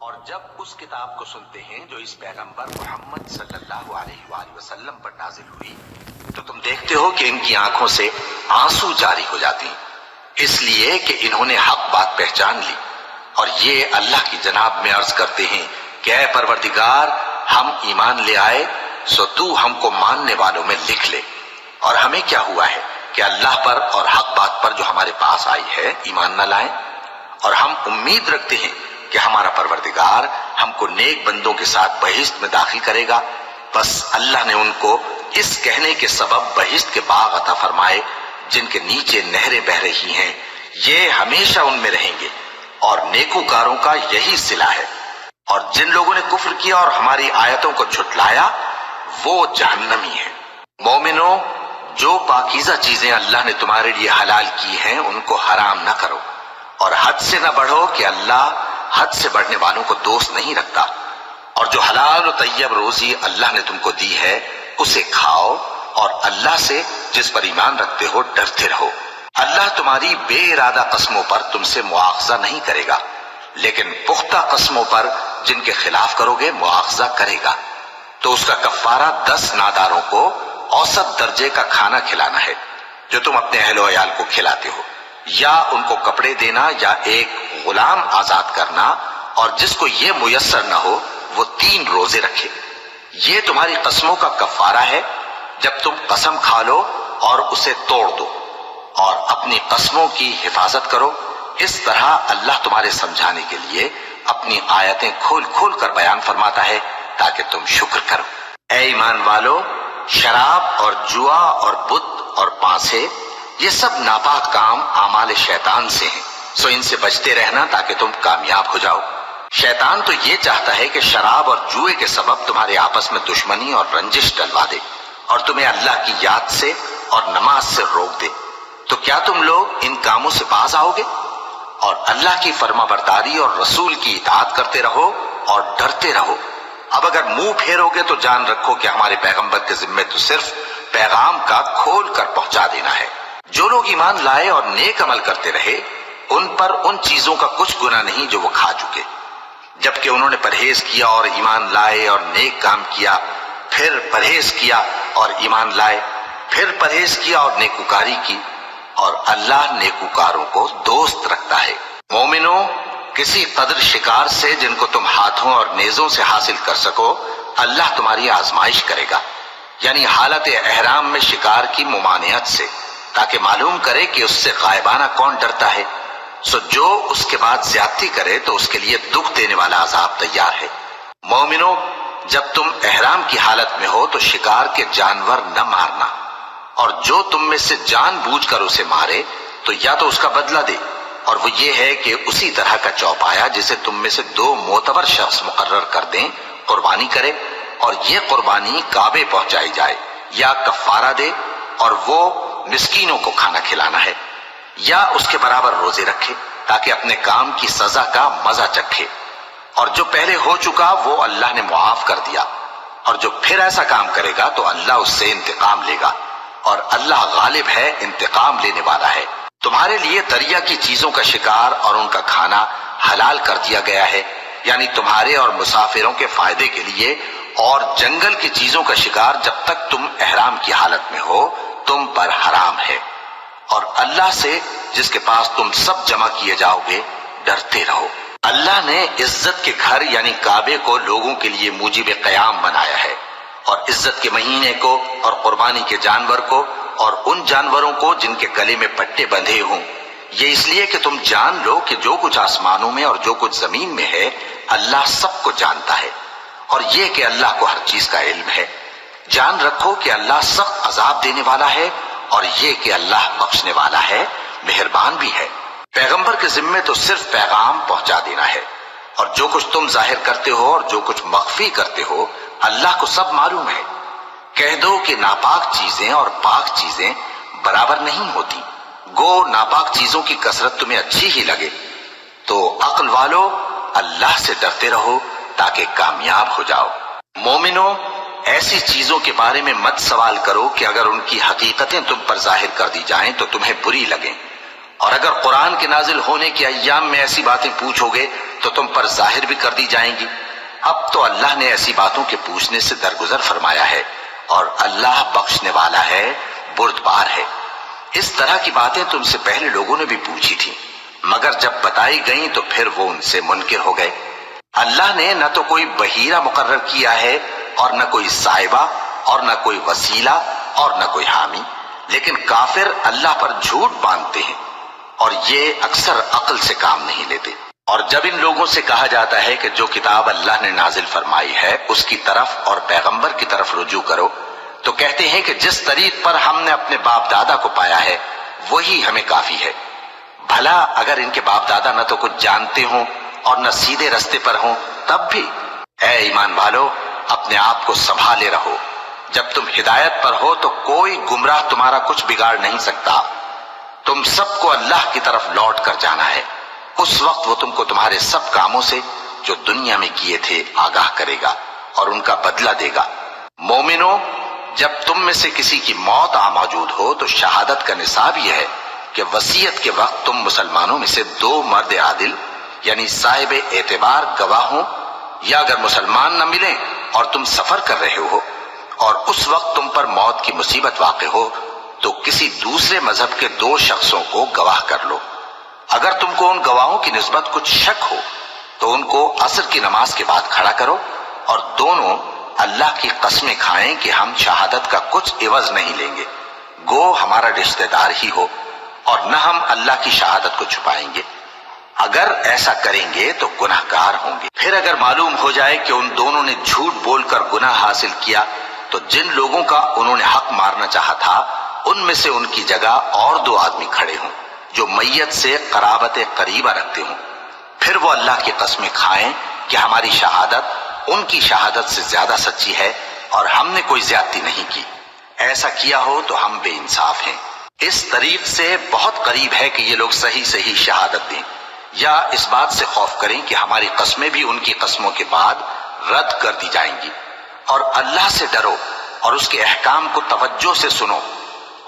اور جب اس کتاب کو سنتے ہیں جو اس پیغمبر محمد صلی اللہ علیہ وآلہ وسلم پر نازل ہوئی تو تم دیکھتے ہو کہ ان کی آنکھوں سے آنسو جاری ہو جاتے ہیں، اس لیے کہ انہوں نے حق بات پہچان لی اور یہ اللہ کی جناب میں عرض کرتے ہیں کہ اے پروردگار، ہم ایمان لے آئے سو تو ہم کو ماننے والوں میں لکھ لے، اور ہمیں کیا ہوا ہے کہ اللہ پر اور حق بات پر جو ہمارے پاس آئی ہے ایمان نہ لائیں، اور ہم امید رکھتے ہیں کہ ہمارا پروردگار ہم کو نیک بندوں کے ساتھ بہشت میں داخل کرے گا۔ بس اللہ نے ان کو اس کہنے کے سبب بہشت کے باغ عطا فرمائے جن کے نیچے نہریں بہہ رہی ہیں، یہ ہمیشہ ان میں رہیں گے، اور نیکوکاروں کا یہی صلہ ہے۔ اور جن لوگوں نے کفر کیا اور ہماری آیتوں کو جھٹلایا وہ جہنمی ہیں۔ مومنوں، جو پاکیزہ چیزیں اللہ نے تمہارے لیے حلال کی ہیں ان کو حرام نہ کرو، اور حد سے نہ بڑھو کہ اللہ حد سے بڑھنے والوں کو دوست نہیں رکھتا، اور جو حلال و طیب روزی اللہ نے تم کو دی ہے اسے کھاؤ، اور اللہ سے جس پر ایمان رکھتے ہو ڈرتے رہو۔ اللہ تمہاری بے ارادہ قسموں پر تم سے مواخذہ نہیں کرے گا، لیکن پختہ قسموں پر جن کے خلاف کرو گے مواخذہ کرے گا۔ تو اس کا کفارہ 10 ناداروں کو اوسط درجے کا کھانا کھلانا ہے جو تم اپنے اہل و عیال کو کھلاتے ہو، یا ان کو کپڑے دینا، یا ایک غلام آزاد کرنا، اور جس کو یہ میسر نہ ہو وہ 3 روزے رکھے۔ یہ تمہاری قسموں کا کفارہ ہے جب تم قسم کھا لو اور اسے توڑ دو، اور اپنی قسموں کی حفاظت کرو۔ اس طرح اللہ تمہارے سمجھانے کے لیے اپنی آیتیں کھول کھول کر بیان فرماتا ہے تاکہ تم شکر کرو۔ اے ایمان والو، شراب اور جوا اور بت اور پانسے یہ سب ناپاک کام اعمال شیطان سے ہیں، سو ان سے بچتے رہنا تاکہ تم کامیاب ہو جاؤ۔ شیطان تو یہ چاہتا ہے کہ شراب اور جوئے کے سبب تمہارے آپس میں دشمنی اور رنجش ڈلوا دے، اور تمہیں اللہ کی یاد سے اور نماز سے روک دے۔ تو کیا تم لوگ ان کاموں سے باز آؤ گے؟ اور اللہ کی فرما برداری اور رسول کی اطاعت کرتے رہو اور ڈرتے رہو۔ اب اگر منہ پھیرو گے تو جان رکھو کہ ہمارے پیغمبر کے ذمے تو صرف پیغام کا کھول کر پہنچا دینا ہے۔ جو لوگ ایمان لائے اور نیک عمل کرتے رہے ان پر ان چیزوں کا کچھ گناہ نہیں جو وہ کھا چکے، جبکہ انہوں نے پرہیز کیا اور ایمان لائے اور نیک کام کیا، پھر پرہیز کیا اور ایمان لائے، پھر پرہیز کیا اور نیکوکاری کی، اور اللہ نیکوکاروں کو دوست رکھتا ہے۔ مومنوں، کسی قدر شکار سے جن کو تم ہاتھوں اور نیزوں سے حاصل کر سکو اللہ تمہاری آزمائش کرے گا، یعنی حالت احرام میں شکار کی ممانعت سے، تاکہ معلوم کرے کہ اس سے غائبانہ کون ڈرتا ہے۔ سو جو اس کے بعد زیادتی کرے تو اس کے لیے دکھ دینے والا عذاب تیار ہے۔ مومنوں، جب تم احرام کی حالت میں ہو تو شکار کے جانور نہ مارنا، اور جو تم میں سے جان بوجھ کر اسے مارے تو یا تو اس کا بدلہ دے، اور وہ یہ ہے کہ اسی طرح کا چوپایا جسے تم میں سے 2 معتبر شخص مقرر کر دیں قربانی کرے، اور یہ قربانی کعبے پہنچائی جائے، یا کفارہ دے اور وہ مسکینوں کو کھانا کھلانا ہے، یا اس کے برابر روزے رکھے تاکہ اپنے کام کی سزا کا مزہ چکھے۔ اور جو پہلے ہو چکا وہ اللہ نے معاف کر دیا، اور جو پھر ایسا کام کرے گا تو اللہ اس سے انتقام لے گا، اور اللہ غالب ہے، انتقام لینے والا ہے۔ تمہارے لیے دریا کی چیزوں کا شکار اور ان کا کھانا حلال کر دیا گیا ہے، یعنی تمہارے اور مسافروں کے فائدے کے لیے، اور جنگل کی چیزوں کا شکار جب تک تم احرام کی حالت میں ہو تم پر حرام ہے۔ اور اللہ سے جس کے پاس تم سب جمع کیے جاؤ گے ڈرتے رہو۔ اللہ نے عزت کے گھر یعنی کعبے کو لوگوں کے لیے موجب قیام بنایا ہے، اور عزت کے مہینے کو اور قربانی کے جانور کو اور ان جانوروں کو جن کے گلے میں پٹے بندھے ہوں، یہ اس لیے کہ تم جان لو کہ جو کچھ آسمانوں میں اور جو کچھ زمین میں ہے اللہ سب کو جانتا ہے، اور یہ کہ اللہ کو ہر چیز کا علم ہے۔ جان رکھو کہ اللہ سخت عذاب دینے والا ہے، اور یہ کہ اللہ بخشنے والا ہے، مہربان بھی ہے۔ پیغمبر کے ذمے تو صرف پیغام پہنچا دینا ہے، اور جو کچھ تم ظاہر کرتے ہو اور جو کچھ مخفی کرتے ہو اللہ کو سب معلوم ہے۔ کہہ دو کہ ناپاک چیزیں اور پاک چیزیں برابر نہیں ہوتی، گو ناپاک چیزوں کی کثرت تمہیں اچھی ہی لگے۔ تو عقل والو، اللہ سے ڈرتے رہو تاکہ کامیاب ہو جاؤ۔ مومنوں، ایسی چیزوں کے بارے میں مت سوال کرو کہ اگر ان کی حقیقتیں تم پر ظاہر کر دی جائیں تو تمہیں بری لگیں، اور اگر قرآن کے نازل ہونے کے ایام میں ایسی باتیں پوچھو گے تو تم پر ظاہر بھی کر دی جائیں گی۔ اب تو اللہ نے ایسی باتوں کے پوچھنے سے درگزر فرمایا ہے، اور اللہ بخشنے والا ہے، بردبار ہے۔ اس طرح کی باتیں تم سے پہلے لوگوں نے بھی پوچھی تھی، مگر جب بتائی گئیں تو پھر وہ ان سے منکر ہو گئے۔ اللہ نے نہ تو کوئی بحیرہ مقرر کیا ہے، اور نہ کوئی صاحبہ، اور نہ کوئی وسیلہ، اور نہ کوئی حامی، لیکن کافر اللہ پر جھوٹ باندھتے ہیں، اور یہ اکثر عقل سے کام نہیں لیتے۔ اور جب ان لوگوں سے کہا جاتا ہے کہ جو کتاب اللہ نے نازل فرمائی ہے اس کی طرف اور پیغمبر کی طرف رجوع کرو، تو کہتے ہیں کہ جس طریق پر ہم نے اپنے باپ دادا کو پایا ہے وہی ہمیں کافی ہے۔ بھلا اگر ان کے باپ دادا نہ تو کچھ جانتے ہوں اور نہ سیدھے رستے پر ہوں تب بھی؟ اے ایمان والو، اپنے آپ کو سنبھالے رہو، جب تم ہدایت پر ہو تو کوئی گمراہ تمہارا کچھ بگاڑ نہیں سکتا۔ تم سب کو اللہ کی طرف لوٹ کر جانا ہے، اس وقت وہ تم کو تمہارے سب کاموں سے جو دنیا میں کیے تھے آگاہ کرے گا اور ان کا بدلہ دے گا۔ مومنو، جب تم میں سے کسی کی موت آ موجود ہو تو شہادت کا نصاب یہ ہے کہ وصیت کے وقت تم مسلمانوں میں سے 2 مرد عادل یعنی صاحب اعتبار گواہ ہوں، یا اگر مسلمان نہ ملیں اور تم سفر کر رہے ہو اور اس وقت تم پر موت کی مصیبت واقع ہو تو کسی دوسرے مذہب کے 2 شخصوں کو گواہ کر لو۔ اگر تم کو ان گواہوں کی نسبت کچھ شک ہو تو ان کو عصر کی نماز کے بعد کھڑا کرو، اور دونوں اللہ کی قسمیں کھائیں کہ ہم شہادت کا کچھ عوض نہیں لیں گے، گو ہمارا رشتہ دار ہی ہو، اور نہ ہم اللہ کی شہادت کو چھپائیں گے۔ اگر ایسا کریں گے تو گناہ گار ہوں گے۔ پھر اگر معلوم ہو جائے کہ ان دونوں نے جھوٹ بول کر گناہ حاصل کیا تو جن لوگوں کا انہوں نے حق مارنا چاہا تھا ان میں سے ان کی جگہ اور 2 آدمی کھڑے ہوں جو میت سے قرابت قریبہ رکھتے ہوں، پھر وہ اللہ کی قسمیں کھائیں کہ ہماری شہادت ان کی شہادت سے زیادہ سچی ہے اور ہم نے کوئی زیادتی نہیں کی۔ ایسا کیا ہو تو ہم بے انصاف ہیں۔ اس طریق سے بہت قریب ہے کہ یہ لوگ صحیح شہادت دیں، یا اس بات سے خوف کریں کہ ہماری قسمیں بھی ان کی قسموں کے بعد رد کر دی جائیں گی۔ اور اللہ سے ڈرو اور اس کے احکام کو توجہ سے سنو،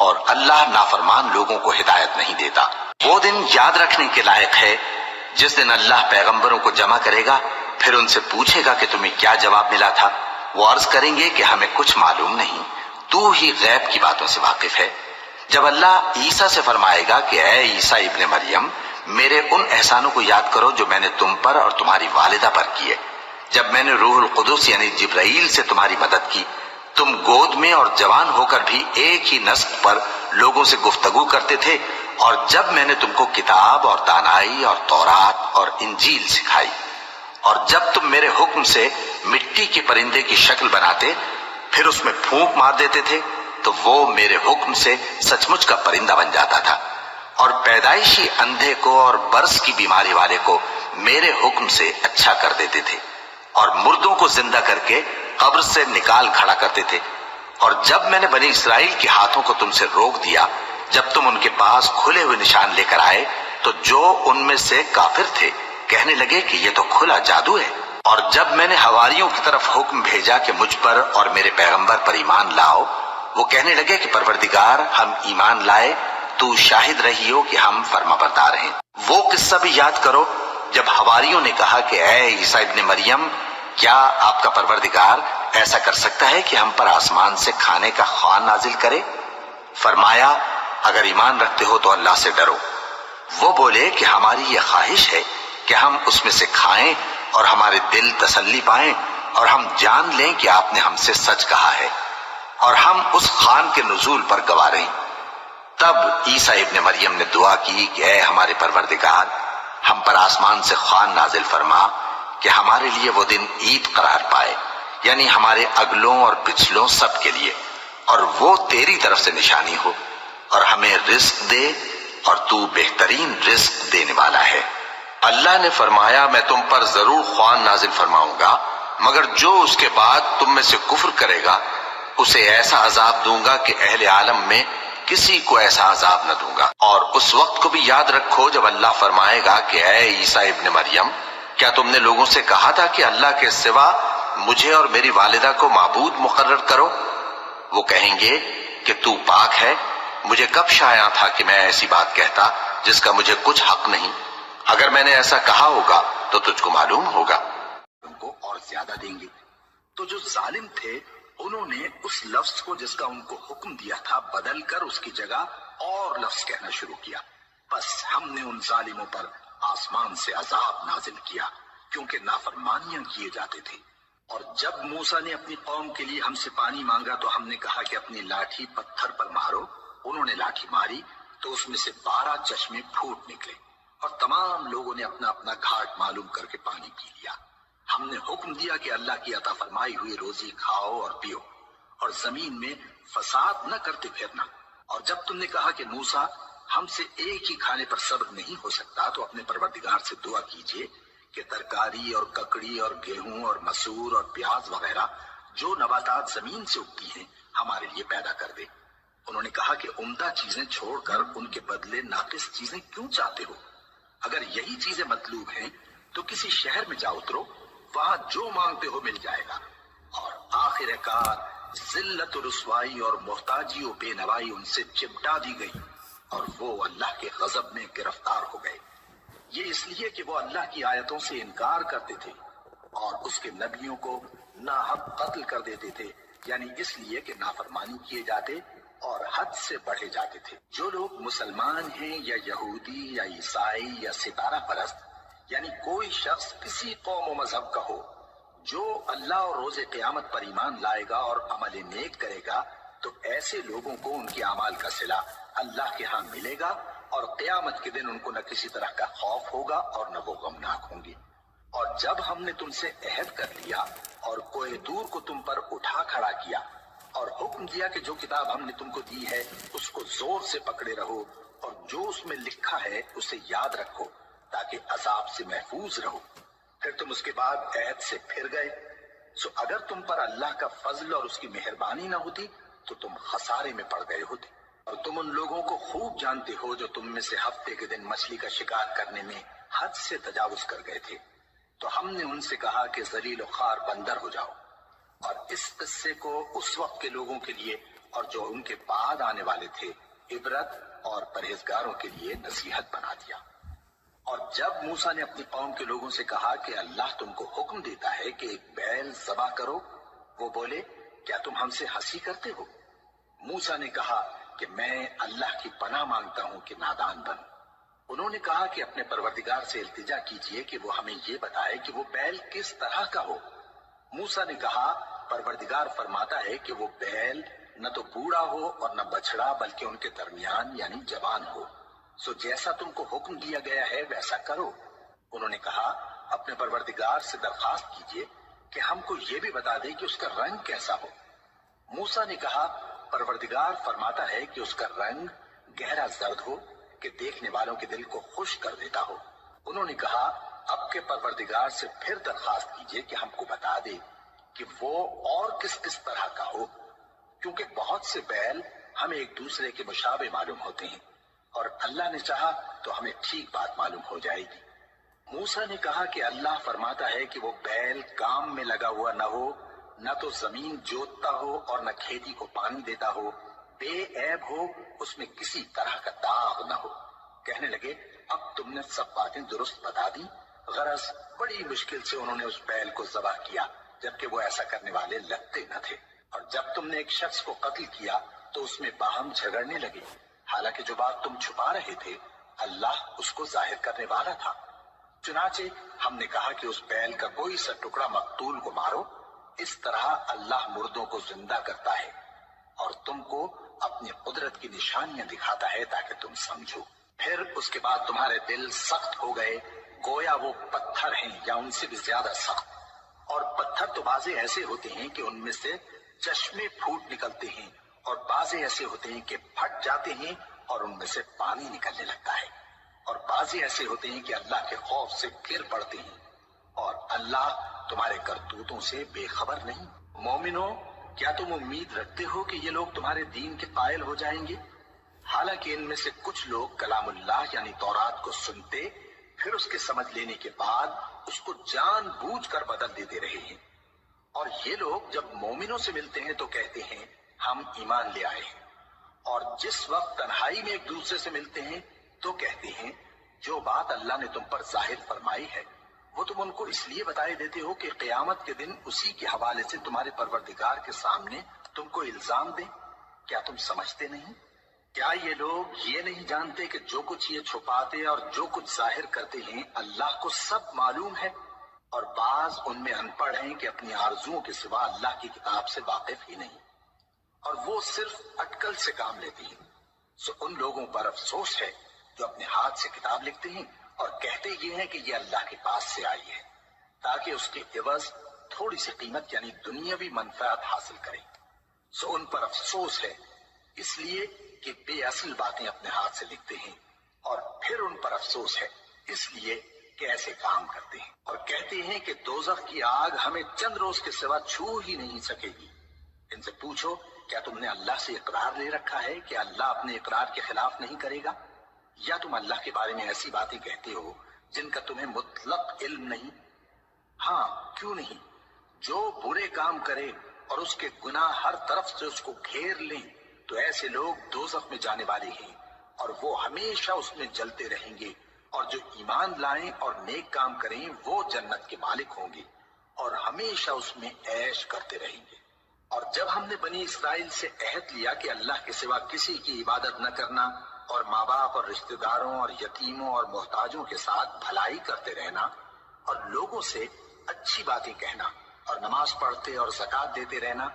اور اللہ نافرمان لوگوں کو ہدایت نہیں دیتا۔ وہ دن یاد رکھنے کے لائق ہے جس دن اللہ پیغمبروں کو جمع کرے گا، پھر ان سے پوچھے گا کہ تمہیں کیا جواب ملا تھا۔ وہ عرض کریں گے کہ ہمیں کچھ معلوم نہیں، تو ہی غیب کی باتوں سے واقف ہے۔ جب اللہ عیسیٰ سے فرمائے گا کہ اے عیسیٰ ابن مریم، میرے ان احسانوں کو یاد کرو جو میں نے تم پر اور تمہاری والدہ پر کیے، جب میں نے روح القدس یعنی جبرائیل سے تمہاری مدد کی، تم گود میں اور جوان ہو کر بھی ایک ہی نسق پر لوگوں سے گفتگو کرتے تھے، اور جب میں نے تم کو کتاب اور دانائی اور تورات اور انجیل سکھائی، اور جب تم میرے حکم سے مٹی کے پرندے کی شکل بناتے پھر اس میں پھونک مار دیتے تھے تو وہ میرے حکم سے سچ مچ کا پرندہ بن جاتا تھا، اور پیدائشی اندھے کو اور برس کی بیماری والے کو میرے حکم سے اچھا کر دیتے تھے، اور مردوں کو زندہ کر کے قبر سے نکال کھڑا کرتے تھے۔ اور جب میں نے بنی اسرائیل کے ہاتھوں کو تم سے روک دیا جب تم ان کے پاس کھلے ہوئے نشان لے کر آئے تو جو ان میں سے کافر تھے کہنے لگے کہ یہ تو کھلا جادو ہے۔ اور جب میں نے حواریوں کی طرف حکم بھیجا کہ مجھ پر اور میرے پیغمبر پر ایمان لاؤ، وہ کہنے لگے کہ پروردگار، ہم ایمان لائے، تو شاہد رہی ہو کہ ہم فرما بردار ہیں۔ وہ قصہ بھی یاد کرو جب حواریوں نے کہا کہ اے عیسیٰ ابن مریم، کیا آپ کا پروردگار ایسا کر سکتا ہے کہ ہم پر آسمان سے کھانے کا خوان نازل کرے؟ فرمایا، اگر ایمان رکھتے ہو تو اللہ سے ڈرو۔ وہ بولے کہ ہماری یہ خواہش ہے کہ ہم اس میں سے کھائیں اور ہمارے دل تسلی پائیں اور ہم جان لیں کہ آپ نے ہم سے سچ کہا ہے اور ہم اس خوان کے نزول پر گواہ رہیں۔ تب عیسیٰ ابن مریم نے دعا کی کہ اے ہمارے پروردگار، ہم پر آسمان سے خوان نازل فرما کہ ہمارے لیے وہ دن عید قرار پائے، یعنی ہمارے اگلوں اور پچھلوں سب کے لیے، اور وہ تیری طرف سے نشانی ہو، اور ہمیں رزق دے اور تو بہترین رزق دینے والا ہے۔ اللہ نے فرمایا، میں تم پر ضرور خوان نازل فرماؤں گا، مگر جو اس کے بعد تم میں سے کفر کرے گا اسے ایسا عذاب دوں گا کہ اہل عالم میں کسی کو ایسا عذاب نہ دوں گا۔ اور اس وقت کو بھی یاد رکھو جب اللہ فرمائے گا کہ اے عیسیٰ ابن مریم، کیا تم نے لوگوں سے کہا تھا کہ اللہ کے سوا مجھے اور میری والدہ کو معبود مقرر کرو؟ وہ کہیں گے کہ تو پاک ہے، مجھے کب شایع تھا کہ میں ایسی بات کہتا جس کا مجھے کچھ حق نہیں؟ اگر میں نے ایسا کہا ہوگا تو تجھ کو معلوم ہوگا ان کو اور زیادہ دیں گے۔ تو جو ظالم تھے انہوں نے اس لفظ کو جس کا ان کو حکم دیا تھا بدل کر اس کی جگہ اور لفظ کہنا شروع کیا، بس ہم نے ان ظالموں پر آسمان سے عذاب نازل کیا کیونکہ نافرمانیاں کیے جاتے تھے۔ اور جب موسیٰ نے اپنی قوم کے لیے ہم سے پانی مانگا تو ہم نے کہا کہ اپنی لاٹھی پتھر پر مارو۔ انہوں نے لاٹھی ماری تو اس میں سے 12 چشمے پھوٹ نکلے اور تمام لوگوں نے اپنا اپنا گھاٹ معلوم کر کے پانی پی لیا۔ ہم نے حکم دیا کہ اللہ کی عطا فرمائی ہوئی روزی کھاؤ اور پیو اور زمین میں فساد نہ کرتے پھرنا۔ اور جب تم نے کہا کہ موسیٰ ہم سے ایک ہی کھانے پر صبر نہیں ہو سکتا تو اپنے پروردگار سے دعا کیجئے کہ ترکاری اور ککڑی اور گیہوں اور مسور اور پیاز وغیرہ جو نباتات زمین سے اگتی ہیں ہمارے لیے پیدا کر دے۔ انہوں نے کہا کہ عمدہ چیزیں چھوڑ کر ان کے بدلے ناقص چیزیں کیوں چاہتے ہو؟ اگر یہی چیزیں مطلوب ہیں تو کسی شہر میں جا اترو، وہاں جو مانگتے ہو مل جائے گا۔ اور آخر کار ذلت و رسوائی اور محتاجی و بے نوائی ان سے چمٹا دی گئی اور وہ اللہ کے غضب میں گرفتار ہو گئے۔ یہ اس لیے کہ وہ اللہ کی آیتوں سے انکار کرتے تھے اور اس کے نبیوں کو ناحق قتل کر دیتے تھے، یعنی اس لیے کہ نافرمانی کیے جاتے اور حد سے بڑھے جاتے تھے۔ جو لوگ مسلمان ہیں یا یہودی یا عیسائی یا ستارہ پرست، یعنی کوئی شخص کسی قوم و مذہب کا ہو، جو اللہ اور روز قیامت پر ایمان لائے گا اور عمل نیک کرے گا تو ایسے لوگوں کو ان کے اعمال کا صلہ اللہ کے ہاں ملے گا اور قیامت کے دن ان کو نہ کسی طرح کا خوف ہوگا اور نہ وہ غمناک ہوں گے۔ اور جب ہم نے تم سے عہد کر لیا اور کوہ طور کو تم پر اٹھا کھڑا کیا اور حکم دیا کہ جو کتاب ہم نے تم کو دی ہے اس کو زور سے پکڑے رہو اور جو اس میں لکھا ہے اسے یاد رکھو تاکہ عذاب سے محفوظ رہو، پھر تم اس کے بعد عہد سے پھر گئے، سو اگر تم پر اللہ کا فضل اور اس کی مہربانی نہ ہوتی تو تم خسارے میں پڑ گئے ہوتے۔ اور تم ان لوگوں کو خوب جانتے ہو جو تم میں سے ہفتے کے دن مچھلی کا شکار کرنے میں حد سے تجاوز کر گئے تھے، تو ہم نے ان سے کہا کہ ذلیل و خوار بندر ہو جاؤ، اور اس قصے کو اس وقت کے لوگوں کے لیے اور جو ان کے بعد آنے والے تھے عبرت اور پرہیزگاروں کے لیے نصیحت بنا دیا۔ اور جب موسیٰ نے اپنی قوم کے لوگوں سے کہا کہ اللہ تم کو حکم دیتا ہے کہ ایک بیل ذبح کرو، وہ بولے کیا تم ہم سے ہنسی کرتے ہو؟ موسیٰ نے کہا کہ میں اللہ کی پناہ مانگتا ہوں کہ نادان بنوں۔ انہوں نے کہا کہ اپنے پروردگار سے التجا کیجئے کہ وہ ہمیں یہ بتائے کہ وہ بیل کس طرح کا ہو۔ موسیٰ نے کہا پروردگار فرماتا ہے کہ وہ بیل نہ تو بوڑھا ہو اور نہ بچڑا بلکہ ان کے درمیان یعنی جوان ہو، سو جیسا تم کو حکم دیا گیا ہے ویسا کرو۔ انہوں نے کہا اپنے پروردگار سے درخواست کیجئے کہ ہم کو یہ بھی بتا دے کہ اس کا رنگ کیسا ہو۔ موسیٰ نے کہا پروردگار فرماتا ہے کہ اس کا رنگ گہرا زرد ہو کہ دیکھنے والوں کے دل کو خوش کر دیتا ہو۔ انہوں نے کہا اب کے پروردگار سے پھر درخواست کیجئے کہ ہم کو بتا دے کہ وہ اور کس کس طرح کا ہو، کیونکہ بہت سے بیل ہمیں ایک دوسرے کے مشابہ معلوم ہوتے ہیں، اور اللہ نے چاہا تو ہمیں ٹھیک بات معلوم ہو جائے گی۔ موسیٰ نے کہا کہ اللہ فرماتا ہے کہ وہ بیل کام میں لگا ہوا نہ ہو، نہ تو زمین جوتتا ہو اور نہ کھیتی کو پانی دیتا ہو، بے عیب ہو، اس میں کسی طرح کا داغ نہ ہو۔ کہنے لگے اب تم نے سب باتیں درست بتا دی۔ غرض بڑی مشکل سے انہوں نے اس بیل کو ذبح کیا جبکہ وہ ایسا کرنے والے لگتے نہ تھے۔ اور جب تم نے ایک شخص کو قتل کیا تو اس میں باہم جھگڑنے لگے، حالانکہ جو بات تم چھپا رہے تھے اللہ اس کو ظاہر کرنے والا تھا۔ چنانچہ ہم نے کہا کہ اس بیل کا کوئی سا ٹکڑا مقتول کو مارو، اس طرح اللہ مردوں کو زندہ کرتا ہے اور تم کو اپنی قدرت کی نشانیاں دکھاتا ہے تاکہ تم سمجھو۔ پھر اس کے بعد تمہارے دل سخت ہو گئے گویا وہ پتھر ہیں یا ان سے بھی زیادہ سخت، اور پتھر تو بعضے ایسے ہوتے ہیں کہ ان میں سے چشمے پھوٹ نکلتے ہیں اور بعضے ایسے ہوتے ہیں کہ پھٹ جاتے ہیں اور ان میں سے پانی نکلنے لگتا ہے، اور بعضے ایسے ہوتے ہیں کہ اللہ کے خوف سے گر پڑتے ہیں، اور اللہ تمہارے کرتوتوں سے بے خبر نہیں۔ مومنو کیا تم امید رکھتے ہو کہ یہ لوگ تمہارے دین کے قائل ہو جائیں گے؟ حالانکہ ان میں سے کچھ لوگ کلام اللہ یعنی تورات کو سنتے پھر اس کے سمجھ لینے کے بعد اس کو جان بوجھ کر بدل دیتے رہے ہیں، اور یہ لوگ جب مومنوں سے ملتے ہیں تو کہتے ہیں ہم ایمان لے آئے ہیں، اور جس وقت تنہائی میں ایک دوسرے سے ملتے ہیں تو کہتے ہیں جو بات اللہ نے تم پر ظاہر فرمائی ہے وہ تم ان کو اس لیے بتائے دیتے ہو کہ قیامت کے دن اسی کے حوالے سے تمہارے پروردگار کے سامنے تم کو الزام دیں۔ کیا تم سمجھتے نہیں؟ کیا یہ لوگ یہ نہیں جانتے کہ جو کچھ یہ چھپاتے اور جو کچھ ظاہر کرتے ہیں اللہ کو سب معلوم ہے؟ اور بعض ان میں ان پڑھ ہیں کہ اپنی آرزوؤں کے سوا اللہ کی کتاب سے واقف ہی نہیں، اور وہ صرف اٹکل سے کام لیتے ہیں۔ سو ان لوگوں پر افسوس ہے جو اپنے ہاتھ سے کتاب لکھتے ہیں اور کہتے یہ ہیں کہ یہ اللہ کے پاس سے آئی ہے تاکہ اس کے عوض تھوڑی سی قیمت یعنی دنیاوی منفعت حاصل کریں۔ سو ان پر افسوس ہے اس لیے کہ بے اصل باتیں اپنے ہاتھ سے لکھتے ہیں، اور پھر ان پر افسوس ہے اس لیے کہ ایسے کام کرتے ہیں، اور کہتے ہیں کہ دوزخ کی آگ ہمیں چند روز کے سوا چھو ہی نہیں سکے گی۔ ان سے پوچھو کیا تم نے اللہ سے اقرار لے رکھا ہے کہ اللہ اپنے اقرار کے خلاف نہیں کرے گا؟ یا تم اللہ کے بارے میں ایسی باتیں کہتے ہو جن کا تمہیں مطلق علم نہیں؟ ہاں کیوں نہیں، جو برے کام کرے اور اس کے گناہ ہر طرف سے اس کو گھیر لیں تو ایسے لوگ دوزخ میں جانے والے ہیں اور وہ ہمیشہ اس میں جلتے رہیں گے، اور جو ایمان لائیں اور نیک کام کریں وہ جنت کے مالک ہوں گے اور ہمیشہ اس میں عیش کرتے رہیں گے۔ اور جب ہم نے بنی اسرائیل سے عہد لیا کہ اللہ کے سوا کسی کی عبادت نہ کرنا اور ماں باپ اور رشتہ داروں اور یتیموں اور محتاجوں کے ساتھ بھلائی کرتے رہنا اور لوگوں سے اچھی باتیں کہنا اور نماز پڑھتے اور زکوٰۃ دیتے رہنا،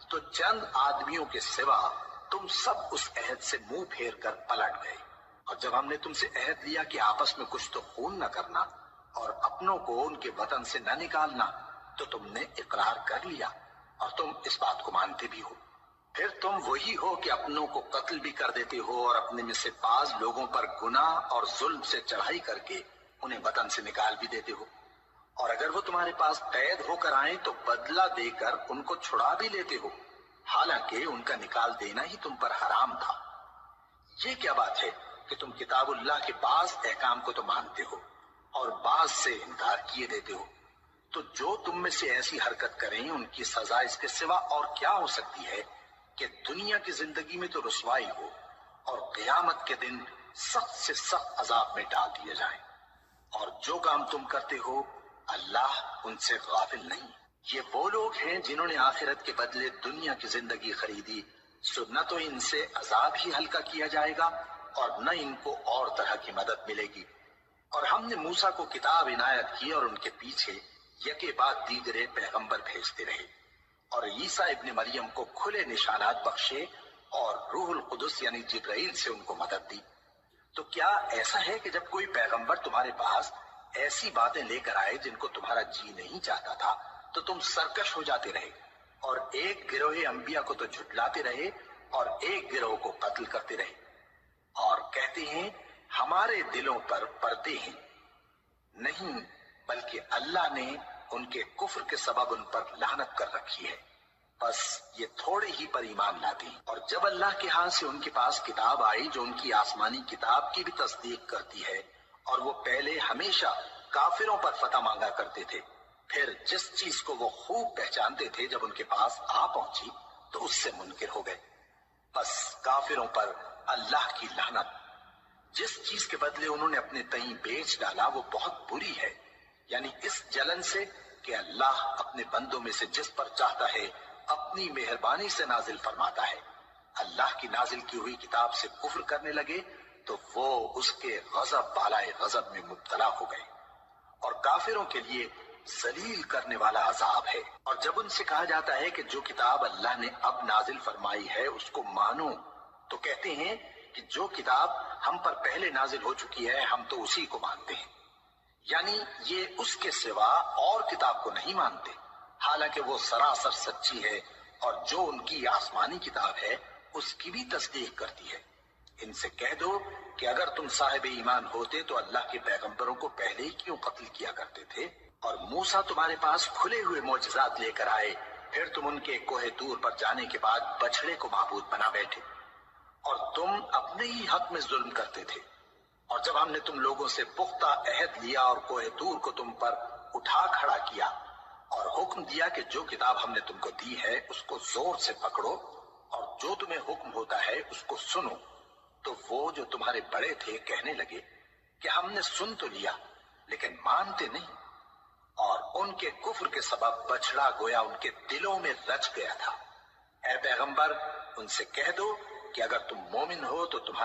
تو چند آدمیوں کے سوا تم سب اس عہد سے منہ پھیر کر پلٹ گئے۔ اور جب ہم نے تم سے عہد لیا کہ آپس میں کچھ تو خون نہ کرنا اور اپنوں کو ان کے وطن سے نہ نکالنا، تو تم نے اقرار کر لیا اور تم اس بات کو مانتے بھی ہو۔ پھر تم وہی ہو کہ اپنوں کو قتل بھی کر دیتے ہو اور اپنے میں سے بعض لوگوں پر گناہ اور ظلم سے چڑھائی کر کے انہیں وطن سے نکال بھی دیتے ہو، اور اگر وہ تمہارے پاس قید ہو کر آئیں تو بدلہ دے کر ان کو چھڑا بھی لیتے ہو، حالانکہ ان کا نکال دینا ہی تم پر حرام تھا۔ یہ کیا بات ہے کہ تم کتاب اللہ کے بعض احکام کو تو مانتے ہو اور بعض سے انکار کیے دیتے ہو؟ تو جو تم میں سے ایسی حرکت کریں ان کی سزا اس کے سوا اور کیا ہو سکتی ہے کہ دنیا کی زندگی میں تو رسوائی ہو اور قیامت کے دن سخت سے سخت عذاب میں ڈال دیے جائیں۔ اور جو کام تم کرتے ہو اللہ ان سے غافل نہیں۔ یہ وہ لوگ ہیں جنہوں نے آخرت کے بدلے دنیا کی زندگی خریدی، سو نہ تو ان سے عذاب ہی ہلکا کیا جائے گا اور نہ ان کو اور طرح کی مدد ملے گی۔ اور ہم نے موسیٰ کو کتاب عنایت کی اور ان کے پیچھے یکے بعد دیگرے پیغمبر بھیجتے رہے، اور عیسیٰ ابن مریم کو کھلے نشانات بخشے اور روح القدس یعنی جبرائیل سے ان کو مدد دی۔ تو کیا ایسا ہے کہ جب کوئی پیغمبر تمہارے پاس ایسی باتیں لے کر آئے جن کو تمہارا جی نہیں چاہتا تھا تو تم سرکش ہو جاتے رہے، اور ایک گروہ انبیاء کو تو جھٹلاتے رہے اور ایک گروہ کو قتل کرتے رہے، اور کہتے ہیں ہمارے دلوں پر پردے ہیں؟ نہیں، بلکہ اللہ نے ان کے کفر کے سبب ان پر لعنت کر رکھی ہے، بس یہ تھوڑے ہی پر ایمان لاتے ہیں۔ اور جب اللہ کے ہاں سے ان کے پاس کتاب آئی جو ان کی آسمانی کتاب کی بھی تصدیق کرتی ہے، اور وہ پہلے ہمیشہ کافروں پر فتح مانگا کرتے تھے، پھر جس چیز کو وہ خوب پہچانتے تھے جب ان کے پاس آ پہنچی تو اس سے منکر ہو گئے، بس کافروں پر اللہ کی لعنت۔ جس چیز کے بدلے انہوں نے اپنے تئیں بیچ ڈالا وہ بہت بری ہے، یعنی اس جلن سے کہ اللہ اپنے بندوں میں سے جس پر چاہتا ہے اپنی مہربانی سے نازل فرماتا ہے۔ اللہ کی نازل کی ہوئی کتاب سے کفر کرنے لگے تو وہ اس کے غضب بالائے غضب میں مبتلا ہو گئے، اور کافروں کے لیے ذلیل کرنے والا عذاب ہے۔ اور جب ان سے کہا جاتا ہے کہ جو کتاب اللہ نے اب نازل فرمائی ہے اس کو مانو، تو کہتے ہیں کہ جو کتاب ہم پر پہلے نازل ہو چکی ہے ہم تو اسی کو مانتے ہیں، یعنی یہ اس کے سوا اور کتاب کو نہیں مانتے، حالانکہ وہ سراسر سچی ہے، اور جو ان کی آسمانی کتاب ہے اس کی بھی تصدیق کرتی ہے۔ ان سے کہہ دو کہ اگر تم صاحب ایمان ہوتے تو اللہ کے پیغمبروں کو پہلے ہی کیوں قتل کیا کرتے تھے؟ اور موسیٰ تمہارے پاس کھلے ہوئے معجزات لے کر آئے، پھر تم ان کے کوہ طور پر جانے کے بعد بچڑے کو معبود بنا بیٹھے، اور تم اپنے ہی حق میں ظلم کرتے تھے۔ اور جب ہم نے تم لوگوں سے پختہ عہد لیا اور کوہ طور کو تم پر اٹھا کھڑا کیا اور حکم دیا کہ جو کتاب ہم نے تم کو دی ہے اس کو زور سے پکڑو اور جو تمہیں حکم ہوتا ہے اس کو سنو، تو وہ جو تمہارے بڑے تھے کہنے لگے کہ ہم نے سن تو لیا لیکن مانتے نہیں، اور ان کے کفر کے سبب بچڑا گویا ان کے دلوں میں رچ گیا تھا۔ اے پیغمبر ان سے کہہ دو کہ اگر تم مومن ہو تو تمہارا